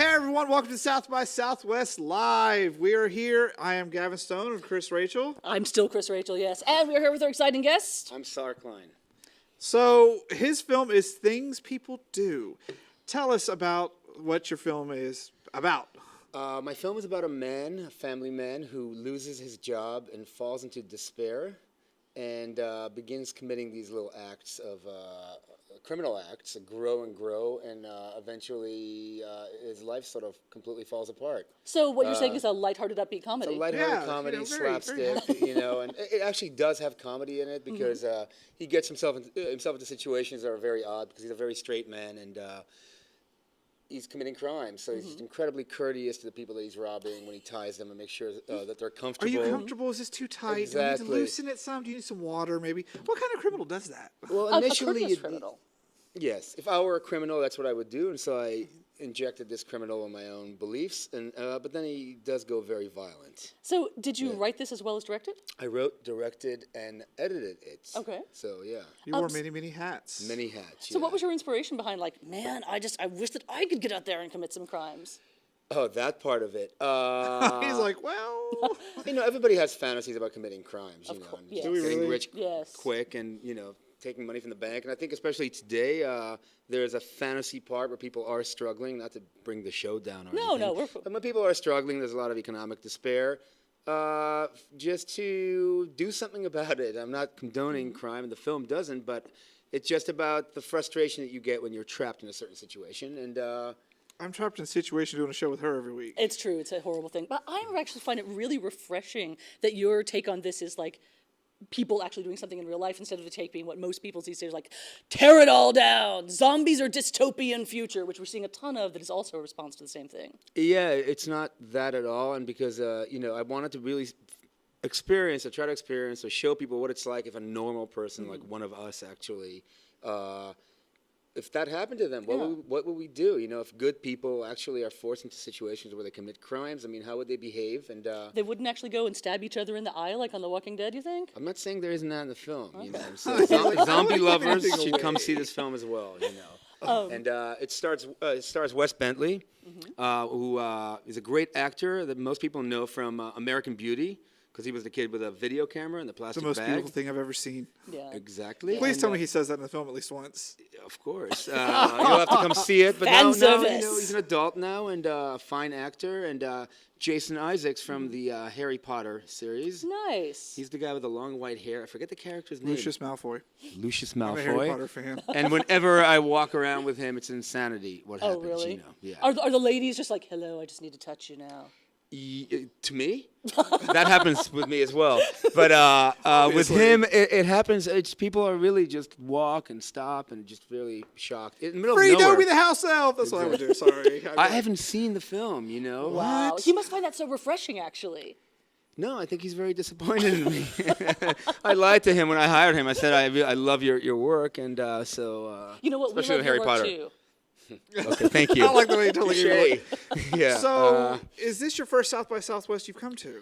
Hey everyone, welcome to South by Southwest Live. We are here. I am Gavin Stone of Chris-Rachael. I'm still Chris-Rachael, yes. And we're here with our exciting guest. I'm Sarah Klein. So his film is Things People Do. Tell us about what your film is about. My film is about a family man, who loses his job and falls into despair and begins committing these little acts of criminal acts, grow and grow, and eventually his life sort of completely falls apart. So what you're saying is a lighthearted, upbeat comedy. It's a lighthearted Yeah, comedy, very slapstick, and it actually does have comedy in it because he gets himself into situations that are very odd because he's a very straight man and he's committing crimes. So he's just incredibly courteous to the people that he's robbing when he ties them and makes sure that they're Are comfortable. you comfortable? Is this too tight? Exactly. Do you need to loosen it some? Do you need some water maybe? What kind of criminal does that? Well, A initially, courteous criminal. yes. If I were a criminal, that's what I would do, and so I injected this criminal in my own beliefs. And but then he does go very violent. So did you write this as well as direct it? I wrote, directed, and edited it. Okay. So yeah, You wore many hats. many hats. So what was your inspiration behind, like, man, I wish that I could get out there and commit some crimes? Oh, that part of it. He's like, well, Everybody has fantasies about committing crimes. Of And course, just yes. Do we getting really? rich Yes. quick, and taking money from the bank. And I think especially today, there's a fantasy part where people are struggling. Not to bring the show down or No, anything. no, we're But when people are struggling, there's a lot of economic despair. Just to do something about it. I'm not condoning crime, and the film doesn't, but it's just about the frustration that you get when you're trapped in a certain situation. And I'm trapped in a situation doing a show with her every week. It's true, it's a horrible thing. But I actually find it really refreshing that your take on this is like people actually doing something in real life instead of the take being what most people these days are like, tear it all down, zombies or dystopian future, which we're seeing a ton of that is also a response to the same thing. yeah, it's not that at all. And because, I wanted to really try to experience or show people what it's like if a normal person like one of us actually, if that happened to them, what would we do? If good people actually are forced into situations where they commit crimes, I mean, how would they behave? And They wouldn't actually go and stab each other in the eye like on The Walking Dead, you think? I'm not saying there isn't that in the film. So I zombie like lovers anything should away. come see this film as well. And it stars Wes Bentley, who is a great actor that most people know from American Beauty, because he was the kid with a video camera and the It's plastic the most bag. beautiful thing I've ever seen. Yeah. Exactly. Please And, tell me he says that in the film at least once. Of course. You'll have to come see it. But now Fanservice. he's an adult now and a fine actor. And Jason Isaacs from the Harry Potter series. Nice. He's the guy with the long white hair. I forget the character's name. Lucius Malfoy. Lucius I'm a Harry Malfoy. Potter fan. And whenever I walk around with him, it's insanity what Oh, happens. really? Yeah. Are the ladies just like, hello, I just need to touch you now? To me, that happens with me as well. But with Obviously. him, it happens. It's people are really just walk and stop and just really shocked in the middle Free of nowhere. Dobie the house elf. That's what I would do. Sorry. I haven't seen the film. Wow. He must find that so refreshing, actually. No, I think he's very disappointed in me. I lied to him when I hired him. I said I love your work, and so You know what? especially We with love Harry your work Potter. too. Okay, thank you. I like the way you totally gave it Touche. Yeah. So, is this your first South by Southwest you've come to?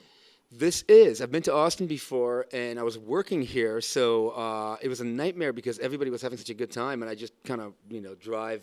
This is. I've been to Austin before, and I was working here, so it was a nightmare because everybody was having such a good time, and I just kind of, drive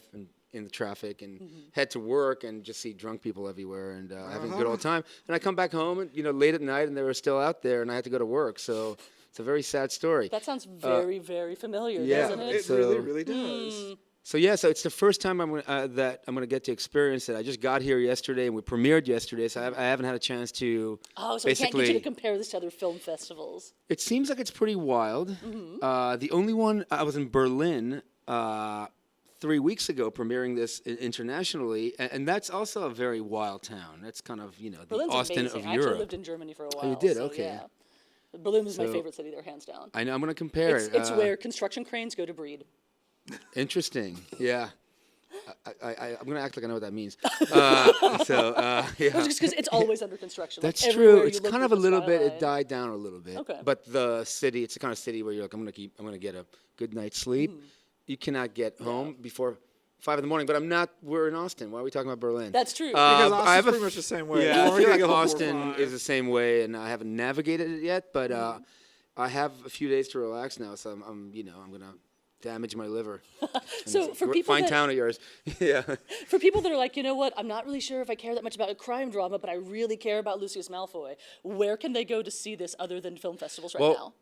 in the traffic and head to work and just see drunk people everywhere and having a good old time. And I come back home, and, late at night, and they were still out there, and I had to go to work. So it's a very sad story. That sounds very, very familiar, yeah. doesn't it? It really, really does. So so it's the first time that I'm gonna get to experience it. I just got here yesterday, and we premiered yesterday, so I haven't had a chance to. Oh, so we can't get you to compare this to other film festivals. It seems like it's pretty wild. The only one I was in Berlin 3 weeks ago, premiering this internationally, and that's also a very wild town. That's kind of the Berlin's Austin amazing. of I actually Europe. lived in Germany for a while. you did? so, Okay. Yeah. Berlin was my So- favorite city there, hands down. I know. I'm gonna compare it. It's where construction cranes go to breed. Interesting. Yeah. I'm gonna act like I know what that means. Yeah. Just because it's always under construction. That's like, true. everywhere you It's look kind of with a the little bit. It skyline. died down a little bit. Okay. But the city, it's the kind of city where you're like, I'm gonna get a good night's sleep. You cannot get home before 5 in. But I'm not. We're in Austin. Why are we talking about Berlin? That's true. Because I Austin's have pretty much the same way. Yeah, You I wanna feel get like home Austin before is the same way, and I haven't navigated it yet. But I have a few days to relax now, so I'm gonna damage my liver. So for people fine that, town of yours. Yeah. for people that are like, you know what, I'm not really sure if I care that much about a crime drama, but I really care about Lucius Malfoy. Where can they go to see this other than film festivals right now?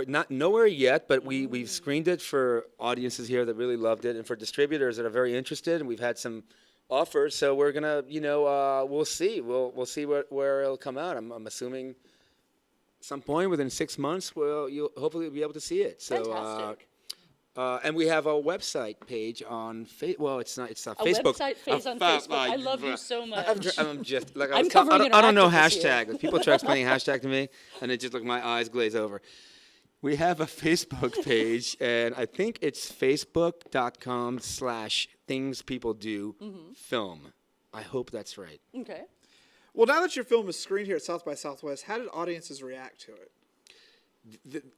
Not nowhere yet, but we've screened it for audiences here that really loved it, and for distributors that are very interested, and we've had some offers. So we're gonna, we'll see. We'll see where it'll come out. I'm assuming some point within 6 months, you'll hopefully be able to see it. So, Fantastic. and we have a website page on it's not A Facebook. website phase on Facebook. I love you so much. I'm just like I'm covering I don't know interactive this year. hashtag. Like, people try explaining hashtag to me, and it just like my eyes glaze over. We have a Facebook page, and I think it's facebook.com/thingspeopledo film. I hope that's right. Okay. Well, now that your film is screened here at South by Southwest, how did audiences react to it?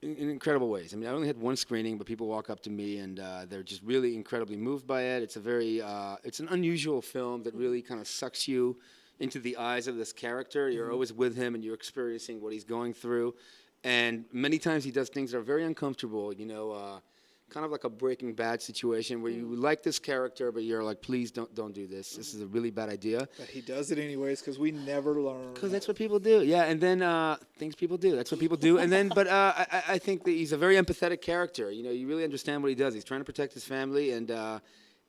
In incredible ways. I mean, I only had one screening, but people walk up to me and they're just really incredibly moved by it. It's a very, it's an unusual film that really kind of sucks you into the eyes of this character. You're always with him and you're experiencing what he's going through. And many times he does things that are very uncomfortable, kind of like a Breaking Bad situation where you like this character, but you're like, please don't do this. This is a really bad idea. But he does it anyways because we never learn. Because that's what people do. Yeah, and then things people do. That's what people do. And then, but I think that he's a very empathetic character. You really understand what he does. He's trying to protect his family, and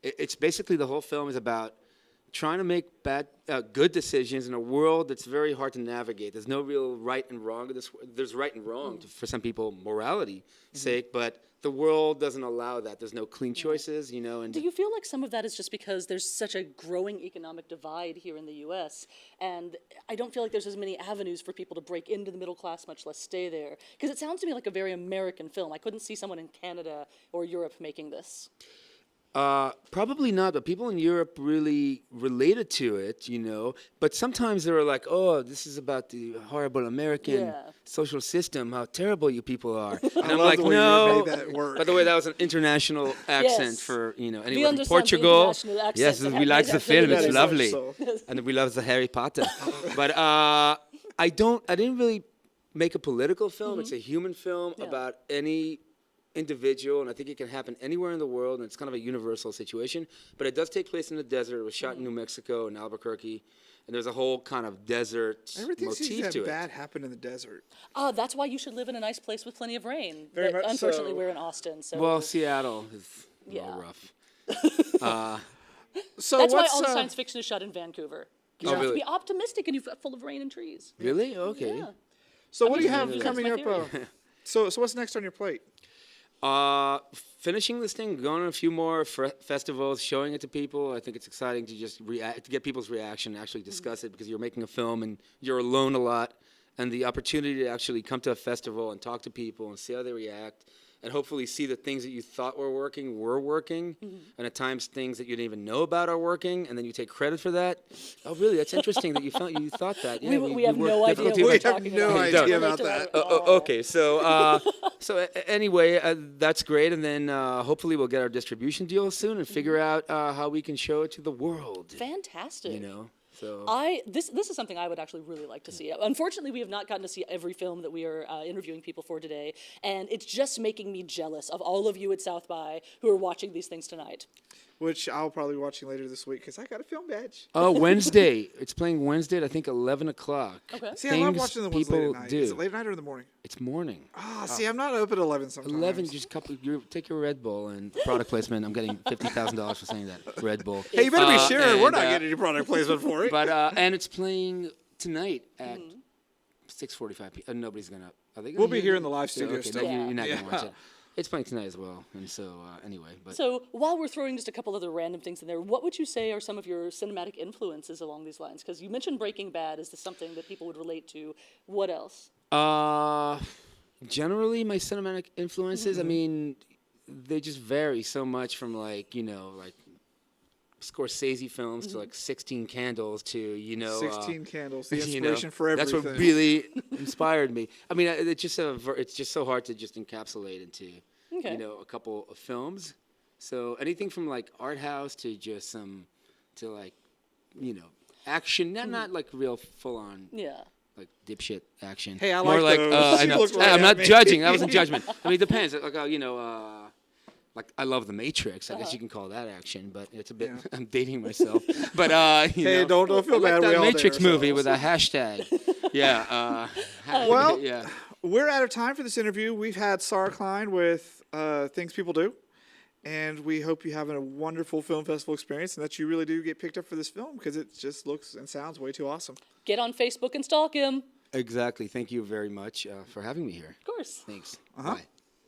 it's basically the whole film is about trying to make good decisions in a world that's very hard to navigate. There's no real right and wrong. There's right and wrong for some people, morality sake, but the world doesn't allow that. There's no clean choices, And Do you feel like some of that is just because there's such a growing economic divide here in the U.S., and I don't feel like there's as many avenues for people to break into the middle class, much less stay there? Because it sounds to me like a very American film. I couldn't see someone in Canada or Europe making this. Probably not, but people in Europe really related to it, But sometimes they were like, oh, this is about the horrible American social system, how terrible you people are. And I'm like, no. By the way, that was an international accent for, anyone from Portugal. Yes, we like the film, it's lovely. And we love the Harry Potter. But I didn't really make a political film. It's a human film about any individual, and I think it can happen anywhere in the world, and it's kind of a universal situation. But it does take place in the desert. It was shot in New Mexico and Albuquerque, and there's a whole kind of desert Everything motif seems to it. bad happened in the desert. That's why you should live in a nice place with plenty of rain. Very much unfortunately, so. we're in Austin, so Well, Seattle is a little rough. So that's why what's all the science fiction is shot in Vancouver. You have to be optimistic, and you're full of rain and trees. Really? Okay. Yeah. so what do you That's have my coming up? theory. So what's next on your plate? Finishing this thing, going to a few more festivals, showing it to people. I think it's exciting to just to get people's reaction, and actually discuss it, because you're making a film and you're alone a lot, and the opportunity to actually come to a festival and talk to people and see how they react, and hopefully see the things that you thought were working, and at times things that you didn't even know about are working, and then you take credit for that. Oh, really? That's interesting that you thought that. Yeah, We have no idea what We we're have talking no about. idea We don't about relate to that. at all. Okay, so anyway, that's great, and then hopefully we'll get our distribution deal soon and figure out how we can show it to the world. Fantastic. So This is something I would actually really like to see. Unfortunately, we have not gotten to see every film that we are interviewing people for today, and it's just making me jealous of all of you at South by who are watching these things tonight. Which I'll probably be watching later this week because I got a film badge. Oh, Wednesday. It's playing Wednesday at, I think, 11 o'clock. Okay. See, I love watching the ones late at night. Do. Is it late at night or in the morning? It's morning. See, I'm not up at 11 sometimes. 11, just take your Red Bull, and product placement. I'm getting $50,000 for saying that. Red Bull. Hey, you better be sure. and, We're not getting any product placement for it. But and it's playing tonight at 6:45 p.m. Nobody's gonna. Are they gonna We'll be hear here it? in the live studio Okay, still. you're not Yeah. gonna watch it. It's playing tonight as well, and so anyway. But So while we're throwing just a couple other random things in there, what would you say are some of your cinematic influences along these lines? Because you mentioned Breaking Bad. Is this something that people would relate to? What else? generally my cinematic influences, I mean, they just vary so much from like Scorsese films to like 16 Candles to 16 Candles, the you inspiration know, for everything. That's what really inspired me. I mean, it's just so hard to just encapsulate into a couple of films. So anything from like art house to just action, not like real full on like dipshit action. Hey, I More like those. I She know. looked right I'm at not me. judging. That wasn't judgment. I mean, it depends. Like like I love The Matrix. I guess you can call that action, but it's a bit. Yeah. I'm dating myself. But you Hey, know, don't feel I like bad. We that all date Matrix movie with ourselves. a hashtag. Yeah. Well, yeah. we're out of time for this interview. We've had Sarah Klein with Things People Do. And we hope you have a wonderful film festival experience and that you really do get picked up for this film because it just looks and sounds way too awesome. Get on Facebook and stalk him. Exactly. Thank you very much for having me here. Of course. Thanks. Uh-huh. Bye.